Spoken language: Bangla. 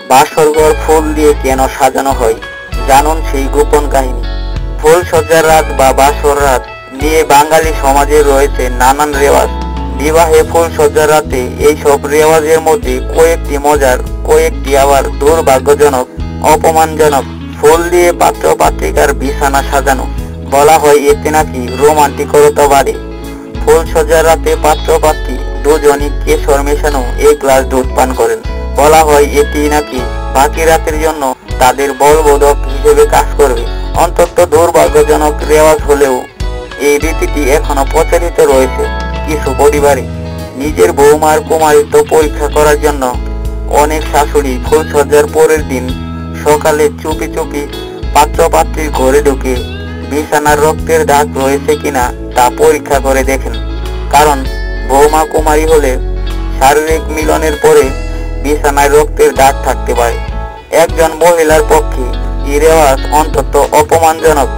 বাসরঘর ফুল দিয়ে কেন সাজানো হয়, জানুন সেই গোপন কাহিনী। ফুল সজ্জার রাত বা বাসর রাত নিয়ে বাঙালি সমাজে রয়েছে নানান রেওয়াজ। বিবাহে ফুল সজ্জার রাতে এইসব রেওয়াজের মধ্যে কয়েকটি মজার, কয়েকটি আবার দুর্ভাগ্যজনক, অপমানজনক। ফুল দিয়ে পাত্র পাত্রিকার বিছানা সাজানো, বলা হয় এতে নাকি রোমান্টিকতা বাড়ে। ফুল সজ্জার রাতে পাত্র পাত্রী দুজনই কেশর মেশানো এক গ্লাস দুধ পান করেন, বলা হয় এটি নাকি বাকি রাতের জন্য তাদের বলবোধক হিসেবে কাজ করবে। অন্তত দুর্ভাগ্যজনক রেওয়াজ হলেও এই রীতিটি এখনো প্রচলিত রয়েছে কিছু পরিবারে। নিজের বৌমার কুমারিত্ব পরীক্ষা করার জন্য অনেক শাশুড়ি ফুলসজ্জার পরের দিন সকালে চুপি চুপি পাত্র পাত্রীর ঘরে ঢুকে বিছানার রক্তের দাগ রয়েছে কিনা তা পরীক্ষা করে দেখেন। কারণ বৌমা কুমারী হলে শারীরিক মিলনের পরে বিছানায় রক্তের দাগ থাকতে পারে। একজন মহিলার পক্ষে এই রেওয়াজ অন্তত অপমানজনক।